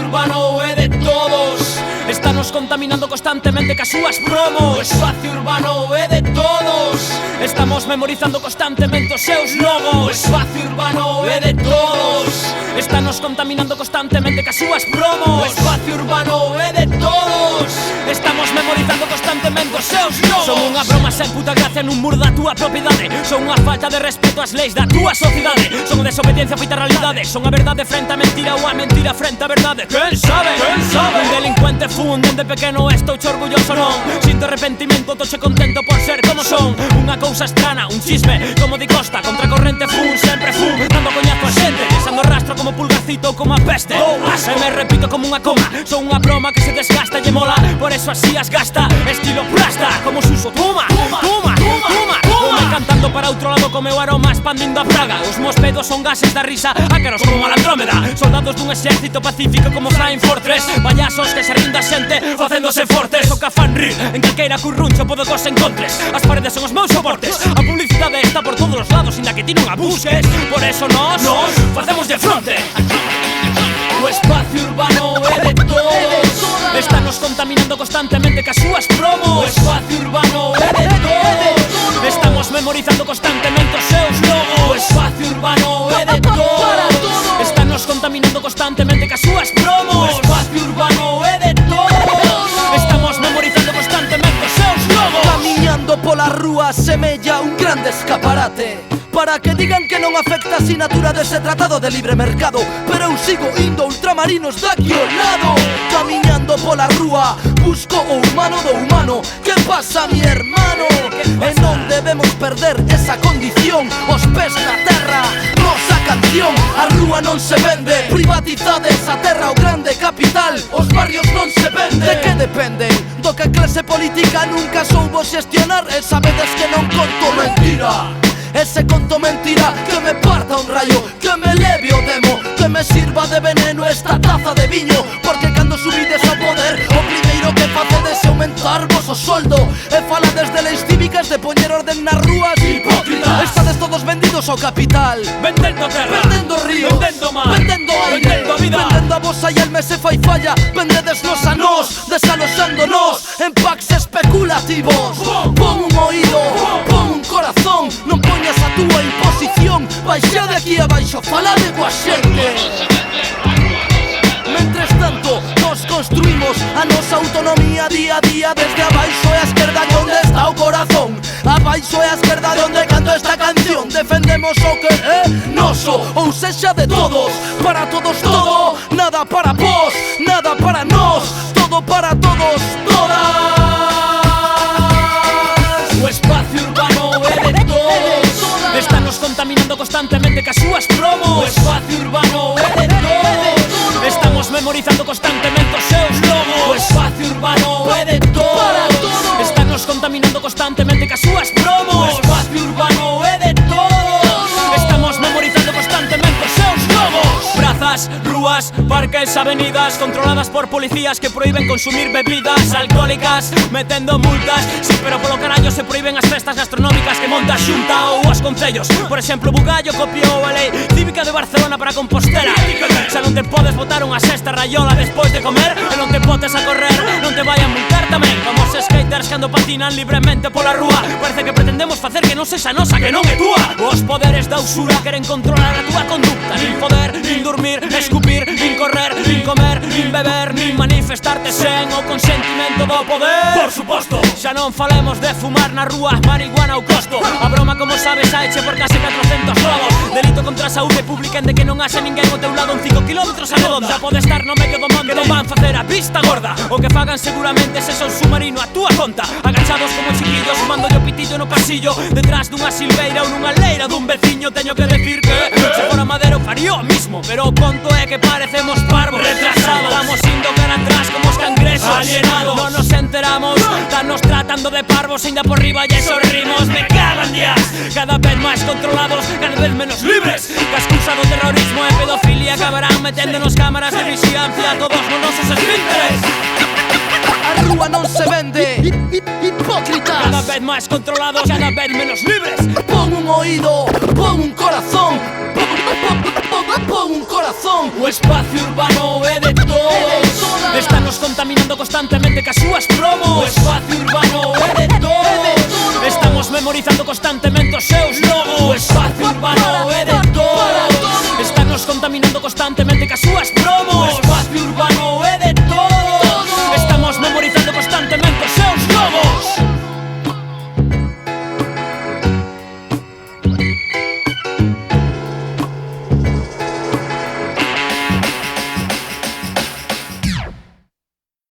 urbano é de todos. Estanos contaminando constantemente cas súas promos. O espacio urbano é de todos. Estamos memorizando constantemente os seus logos. O espacio urbano é de todos. Estanos contaminando constantemente cas súas promos. O espacio urbano é de todos. Estamos memorizando constantemente os seus logos. Son unha broma sen puta gracia nun muro da túa propiedade. Son unha falta de respeto ás leis da túa sociedade. Son unha desobediencia feita realidade. Son a verdade frente a mentira ou a mentira frente a verdade. Quen sabe? Quen sabe? Un delincuente fun dende pequeno estou che orgulloso non. Sinto arrepentimento, toche contento por ser como son. Unha cousa estrana, un chisme como di Costa. Contra corrente fun, sempre fun, dando coñazo a xente, deixando rastro como pulgarcito ou como a peste. Se me repito como unha coma, son unha broma que se desgasta e mola. Por eso así as gasta, estilo plasta. Como Suso, toma, toma, toma, toma. Voume cantando para outro lado co meu aroma expandindo a praga. Os meus pedos son gases da risa, ácaros como a Andrómeda. Soldados dun exército pacífico como Flying Fortress. Payasos que se rinda xente facéndose fortes. O que fan rir, en calqueira curruncho podo que os encontres. As paredes son os meus soportes. A publicidade está por todos os lados, inda que ti non a busques. Por eso nos facemos de fronte. O espacio urbano é de todos. Estanos contaminando constantemente cas súas promos. O espacio urbano é de todos. Estamos memorizando constantemente os seus logos. O espacio urbano é de todos. Estanos contaminando constantemente cas súas promos. O espacio urbano é de todos. Estamos memorizando constantemente os seus logos. Camiñando pola rúa semella un grande escaparate, para que digan que non afecta a asinatura dese tratado de libre mercado. Pero eu sigo indo ultramarinos daqui ao lado. Camiñando pola rúa busco o humano do humano. Que pasa, mi hermano? E non debemos perder esa condición. Os pés na terra, nosa canción. A rúa non se vende, privatizades a terra, o grande capital. Os barrios non se venden. De que dependen? Do que a clase política nunca soubo xestionar. E sabedes que non conto mentira. Ese conto mentira que me parta un rayo, que me leve o demo, que me sirva de veneno esta taza de viño. Porque cando subides ao poder, o primeiro que facedes é aumentarvos o soldo. E falades de leis cívicas, de poñer orden nas rúas. Hipócritas, estades todos vendidos ao capital. Vendendo terra, vendendo ríos, vendendo mar, vendendo aire, vendendo a vida, vendendo a vosa e alma se fai falla. Vendedesnos a nós, desaloxándonos en packs especulativos. Pon un oído, pon un corazón, non poñas a túa imposición. Baixa de aquí abaixo, falade coa xente. Mentres tanto, nos construimos a nosa autonomía día a día. Desde abaixo é a esquerda de onde está o corazón. Abaixo é a esquerda de onde canto esta canción. Defendemos o que é noso, ou sexa de todos. Para todos todo, nada para vos, nada para nós. Todo para todos, todas. O espacio urbano é de todos. Estanos contaminando constantemente cas súas promos. O espacio urbano é de todos. Estamos memorizando constantemente os seus logos. O espacio urbano é de todos. Estanos contaminando constantemente cas súas promos. O espacio urbano é de todos. Estamos memorizando constantemente os seus logos. Prazas, rúas, parques, avenidas controladas por policías que prohíben consumir bebidas alcohólicas, metendo multas. Sí, pero polo carallo se prohíben as festas gastronómicas que monta a Xunta ou os concellos. Por exemplo, Bugallo copiou a lei cívica de Barcelona para Compostela. Xa non te podes botar unha sexta raiola despois de comer, e non te botes a correr, non te vai a multar tamén. Como os skaters cando patinan libremente pola rúa. Parece que pretendemos facer que non sexa nosa, que non é túa. Os poderes da usura queren controlar a túa conducta. Nin poder, nin dormir, escupir, nin correr, nin comer, nin beber, nin manifestarte sen o consentimento do poder. Por suposto, xa non falemos de fumar na rúa, marihuana ou costo. A broma, como sabes, haiche por case 400 lobos. Delito contra a saúde pública en de que non haxe ninguén ao teu lado en 5 kilómetros a redonda. Xa pode estar no medio do monte, que non van facer a vista gorda. O que fagan seguramente se son submarino a túa conta. Agachados como chiquillos, fumando yo pitillo no pasillo, detrás dunha silveira ou nunha leira dun veciño. Teño que decir que se fora Madero faría o mismo, pero o conto é que parecemos parvos retrasados. Vamos indo cara atrás como os cangrexos alienados. Non nos enteramos, danos tratando de parvos, ainda por riba e esos rimos me cagan días. Cada vez máis controlados, cada vez menos libres. Que a excusa do terrorismo e pedofilia acabarán meténdonos cámaras de vigilancia a todos nos nosos esfínteres. A rúa non se vende, hipócritas. Cada vez máis controlados, cada vez menos libres. Pon un oído, pon un corazón, pon un corazón. O espacio urbano é de todos. constantemente cas súas promos. O espacio urbano é de todos. Estamos memorizando constantemente os seus